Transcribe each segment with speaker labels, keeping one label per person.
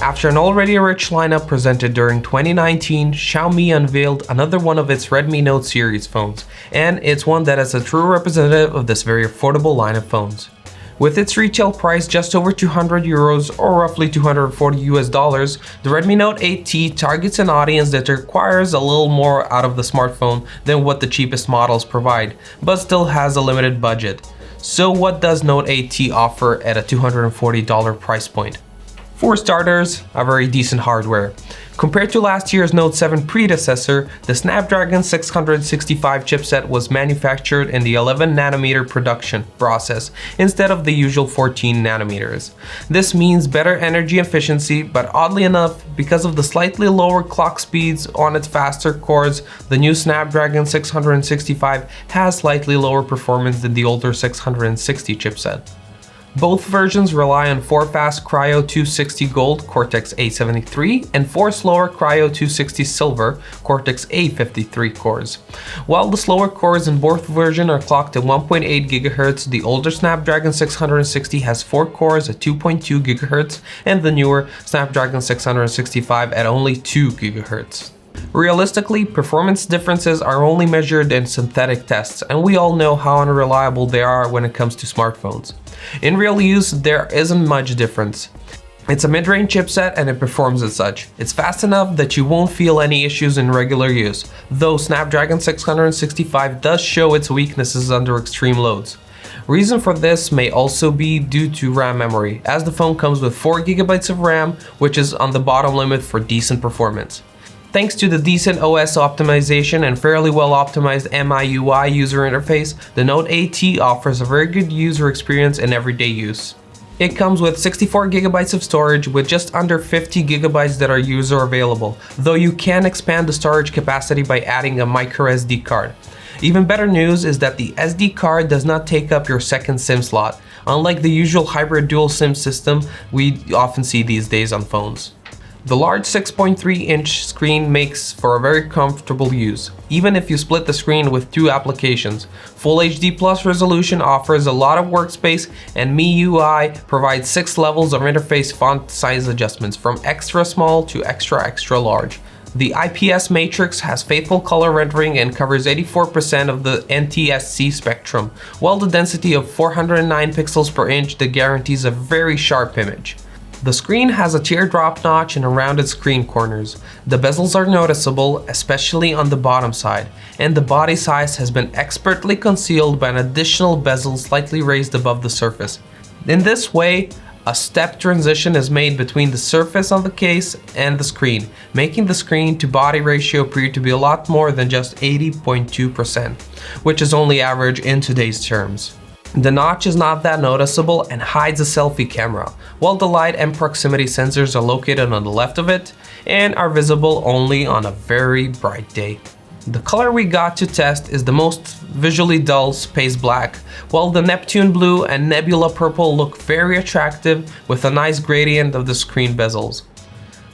Speaker 1: After an already rich lineup presented during 2019, Xiaomi unveiled another one of its Redmi Note series phones, and it's one that is a true representative of this very affordable line of phones. With its retail price just over 200 euros or roughly $240, the Redmi Note 8T targets an audience that requires a little more out of the smartphone than what the cheapest models provide, but still has a limited budget. So what does Note 8T offer at a $240 price point? For starters, a very decent hardware. Compared to last year's Note 7 predecessor, the Snapdragon 665 chipset was manufactured in the 11nm production process instead of the usual 14nm. This means better energy efficiency, but oddly enough, because of the slightly lower clock speeds on its faster cores, the new Snapdragon 665 has slightly lower performance than the older 660 chipset. Both versions rely on 4 fast Cryo 260 Gold Cortex A73 and 4 slower Cryo 260 Silver Cortex A53 cores. While the slower cores in both versions are clocked at 1.8 GHz, the older Snapdragon 660 has 4 cores at 2.2 GHz and the newer Snapdragon 665 at only 2 GHz. Realistically, performance differences are only measured in synthetic tests, and we all know how unreliable they are when it comes to smartphones. In real use, there isn't much difference. It's a mid-range chipset and it performs as such. It's fast enough that you won't feel any issues in regular use, though Snapdragon 665 does show its weaknesses under extreme loads. Reason for this may also be due to RAM memory, as the phone comes with 4 GB of RAM, which is on the bottom limit for decent performance. Thanks to the decent OS optimization and fairly well optimized MIUI user interface, the Note 8T offers a very good user experience in everyday use. It comes with 64 GB of storage with just under 50 GB that are user available, though you can expand the storage capacity by adding a micro SD card. Even better news is that the SD card does not take up your second SIM slot, unlike the usual hybrid dual SIM system we often see these days on phones. The large 6.3-inch screen makes for a very comfortable use, even if you split the screen with 2 applications. Full HD Plus resolution offers a lot of workspace, and MIUI provides 6 levels of interface font size adjustments from extra small to extra large. The IPS matrix has faithful color rendering and covers 84% of the NTSC spectrum, while the density of 409 pixels per inch that guarantees a very sharp image. The screen has a teardrop notch and rounded screen corners. The bezels are noticeable, especially on the bottom side, and the body size has been expertly concealed by an additional bezel slightly raised above the surface. In this way, a step transition is made between the surface on the case and the screen, making the screen to body ratio appear to be a lot more than just 80.2%, which is only average in today's terms. The notch is not that noticeable and hides a selfie camera, while the light and proximity sensors are located on the left of it and are visible only on a very bright day. The color we got to test is the most visually dull space black, while the Neptune blue and Nebula purple look very attractive with a nice gradient of the screen bezels.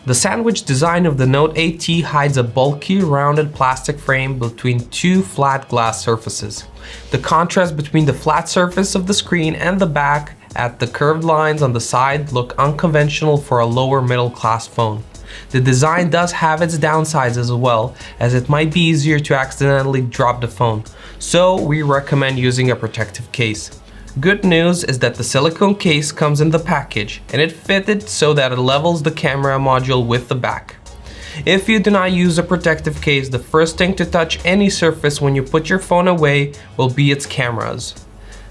Speaker 1: The sandwich design of the Note 8T hides a bulky, rounded plastic frame between 2 flat glass surfaces. The contrast between the flat surface of the screen and the back at the curved lines on the side look unconventional for a lower middle class phone. The design does have its downsides as well, as it might be easier to accidentally drop the phone, so we recommend using a protective case. Good news is that the silicone case comes in the package, and it fitted so that it levels the camera module with the back. If you do not use a protective case, the first thing to touch any surface when you put your phone away will be its cameras.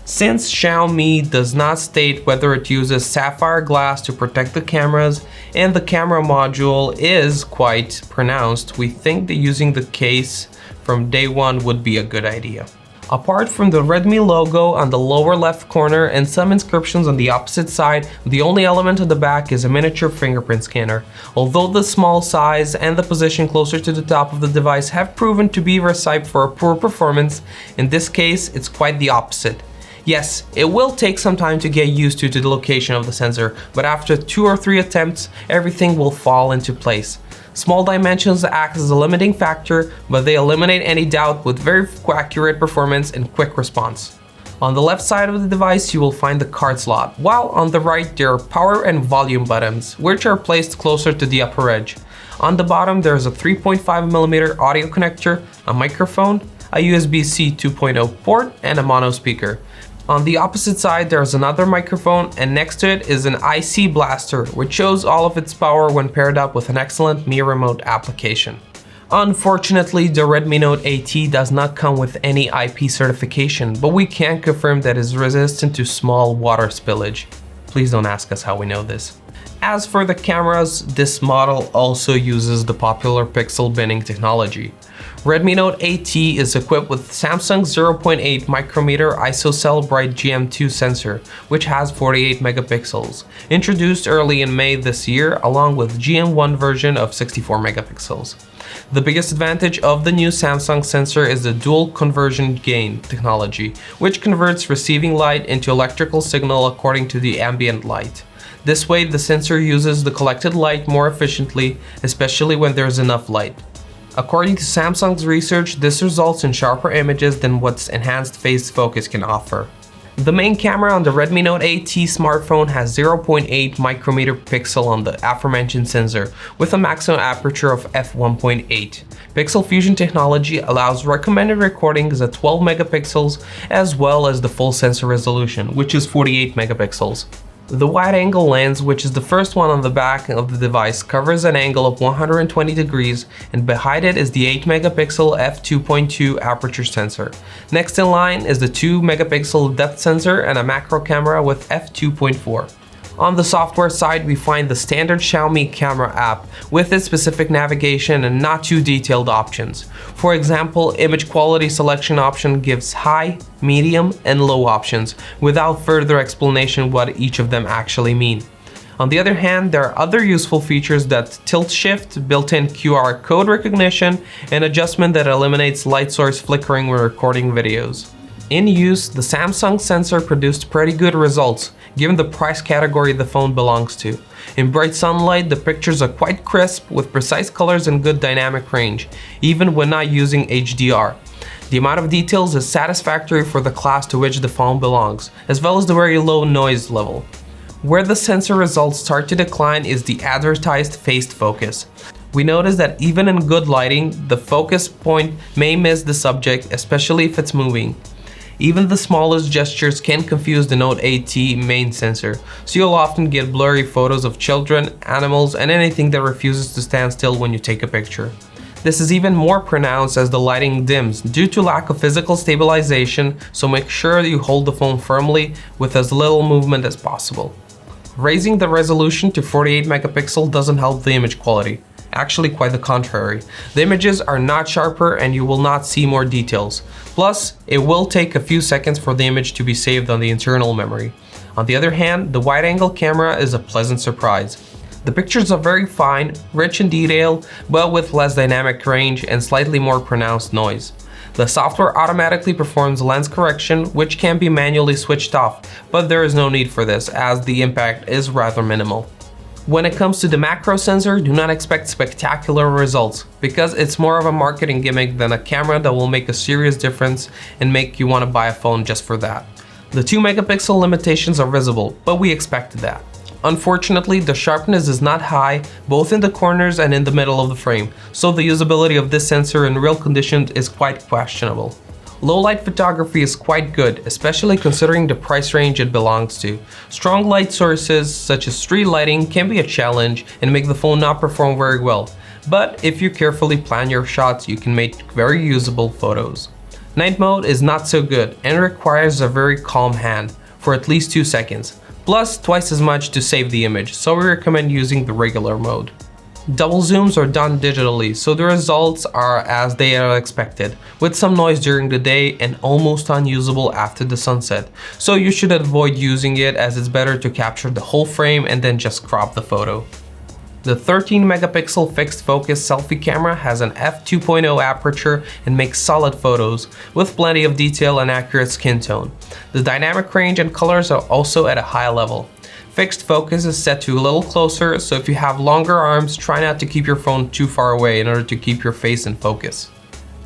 Speaker 1: Since Xiaomi does not state whether it uses sapphire glass to protect the cameras, and the camera module is quite pronounced, we think that using the case from day one would be a good idea. Apart from the Redmi logo on the lower left corner and some inscriptions on the opposite side, the only element on the back is a miniature fingerprint scanner. Although the small size and the position closer to the top of the device have proven to be ripe for a poor performance, in this case it's quite the opposite. Yes, it will take some time to get used to the location of the sensor, but after 2 or 3 attempts, everything will fall into place. Small dimensions act as a limiting factor, but they eliminate any doubt with very accurate performance and quick response. On the left side of the device, you will find the card slot, while on the right there are power and volume buttons, which are placed closer to the upper edge. On the bottom, there is a 3.5mm audio connector, a microphone, a USB-C 2.0 port, and a mono speaker. On the opposite side, there's another microphone, and next to it is an IC blaster, which shows all of its power when paired up with an excellent Mi Remote application. Unfortunately, the Redmi Note AT does not come with any IP certification, but we can confirm that it is resistant to small water spillage. Please don't ask us how we know this. As for the cameras, this model also uses the popular pixel binning technology. Redmi Note AT is equipped with Samsung's 0.8 micrometer ISOCELL Bright GM2 sensor, which has 48 megapixels, introduced early in May this year along with GM1 version of 64 megapixels. The biggest advantage of the new Samsung sensor is the dual conversion gain technology, which converts receiving light into electrical signal according to the ambient light. This way, the sensor uses the collected light more efficiently, especially when there's enough light. According to Samsung's research, this results in sharper images than what enhanced phase focus can offer. The main camera on the Redmi Note AT smartphone has 0.8 micrometer pixel on the aforementioned sensor, with a maximum aperture of f1.8. Pixel fusion technology allows recommended recordings at 12 megapixels as well as the full sensor resolution, which is 48 megapixels. The wide-angle lens, which is the first one on the back of the device, covers an angle of 120 degrees, and behind it is the 8 megapixel f2.2 aperture sensor. Next in line is the 2 megapixel depth sensor and a macro camera with f2.4. On the software side, we find the standard Xiaomi camera app with its specific navigation and not too detailed options. For example, image quality selection option gives high, medium, and low options without further explanation what each of them actually mean. On the other hand, there are other useful features that tilt shift, built-in QR code recognition, and adjustment that eliminates light source flickering when recording videos. In use, the Samsung sensor produced pretty good results, given the price category the phone belongs to. In bright sunlight, the pictures are quite crisp, with precise colors and good dynamic range, even when not using HDR. The amount of details is satisfactory for the class to which the phone belongs, as well as the very low noise level. Where the sensor results start to decline is the advertised phased focus. We notice that even in good lighting, the focus point may miss the subject, especially if it's moving. Even the smallest gestures can confuse the Note AT main sensor, so you'll often get blurry photos of children, animals, and anything that refuses to stand still when you take a picture. This is even more pronounced as the lighting dims due to lack of physical stabilization, so make sure you hold the phone firmly with as little movement as possible. Raising the resolution to 48 megapixel doesn't help the image quality. Actually, quite the contrary. The images are not sharper and you will not see more details. Plus, it will take a few seconds for the image to be saved on the internal memory. On the other hand, the wide-angle camera is a pleasant surprise. The pictures are very fine, rich in detail, but with less dynamic range and slightly more pronounced noise. The software automatically performs lens correction, which can be manually switched off, but there is no need for this as the impact is rather minimal. When it comes to the macro sensor, do not expect spectacular results, because it's more of a marketing gimmick than a camera that will make a serious difference and make you want to buy a phone just for that. The 2 megapixel limitations are visible, but we expected that. Unfortunately, the sharpness is not high, both in the corners and in the middle of the frame, so the usability of this sensor in real conditions is quite questionable. Low-light photography is quite good, especially considering the price range it belongs to. Strong light sources, such as street lighting, can be a challenge and make the phone not perform very well. But if you carefully plan your shots, you can make very usable photos. Night mode is not so good and requires a very calm hand for at least 2 seconds, plus twice as much to save the image, so we recommend using the regular mode. Double zooms are done digitally, so the results are as they are expected, with some noise during the day and almost unusable after the sunset, so you should avoid using it as it's better to capture the whole frame and then just crop the photo. The 13 megapixel fixed focus selfie camera has an f2.0 aperture and makes solid photos, with plenty of detail and accurate skin tone. The dynamic range and colors are also at a high level. Fixed focus is set to a little closer, so if you have longer arms, try not to keep your phone too far away in order to keep your face in focus.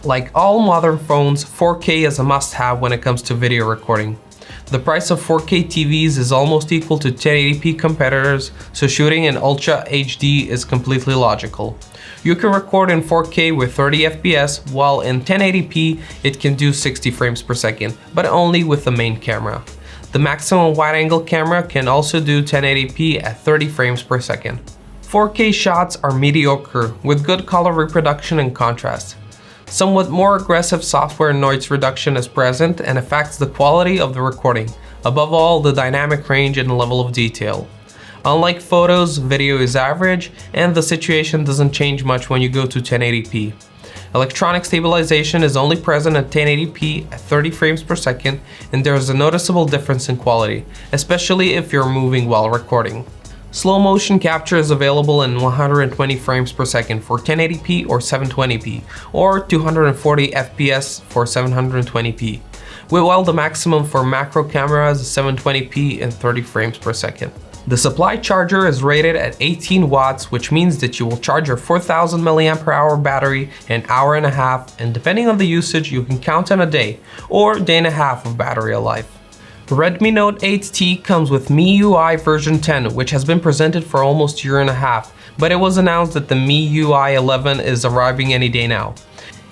Speaker 1: Like all modern phones, 4K is a must-have when it comes to video recording. The price of 4K TVs is almost equal to 1080p competitors, so shooting in Ultra HD is completely logical. You can record in 4K with 30 FPS, while in 1080p it can do 60 frames per second, but only with the main camera. The maximum wide-angle camera can also do 1080p at 30 frames per second. 4K shots are mediocre, with good color reproduction and contrast. Somewhat more aggressive software noise reduction is present and affects the quality of the recording, above all the dynamic range and level of detail. Unlike photos, video is average, and the situation doesn't change much when you go to 1080p. Electronic stabilization is only present at 1080p at 30 frames per second, and there is a noticeable difference in quality, especially if you're moving while recording. Slow motion capture is available in 120 frames per second for 1080p or 720p, or 240 FPS for 720p, while the maximum for macro cameras is 720p and 30 frames per second. The supply charger is rated at 18 watts, which means that you will charge your 4000 mAh battery in an hour and a half, and depending on the usage, you can count on a day or day and a half of battery life. Redmi Note 8T comes with MIUI version 10, which has been presented for almost a year and a half, but it was announced that the MIUI 11 is arriving any day now.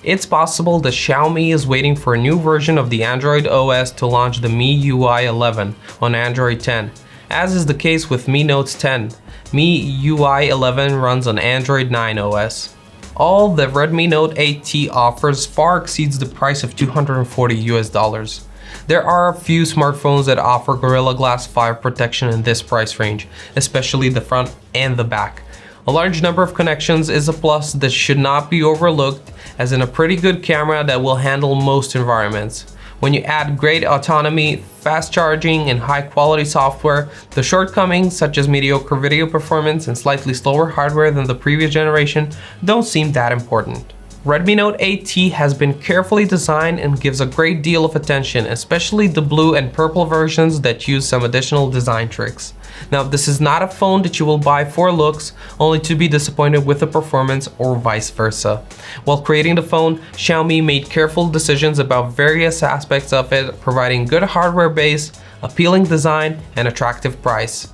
Speaker 1: It's possible that Xiaomi is waiting for a new version of the Android OS to launch the MIUI 11 on Android 10, as is the case with Mi Note 10. MIUI 11 runs on Android 9 OS. All the Redmi Note 8T offers far exceeds the price of $240 US. There are a few smartphones that offer Gorilla Glass 5 protection in this price range, especially the front and the back. A large number of connections is a plus that should not be overlooked, as in a pretty good camera that will handle most environments. When you add great autonomy, fast charging, and high quality software, the shortcomings such as mediocre video performance and slightly slower hardware than the previous generation don't seem that important. Redmi Note 8T has been carefully designed and gives a great deal of attention, especially the blue and purple versions that use some additional design tricks. Now, this is not a phone that you will buy for looks, only to be disappointed with the performance or vice versa. While creating the phone, Xiaomi made careful decisions about various aspects of it, providing good hardware base, appealing design, and attractive price.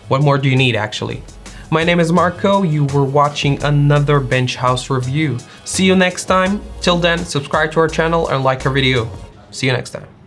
Speaker 1: What more do you need actually? My name is Marco, you were watching another Bench House review. See you next time. Till then, subscribe to our channel and like our video. See you next time.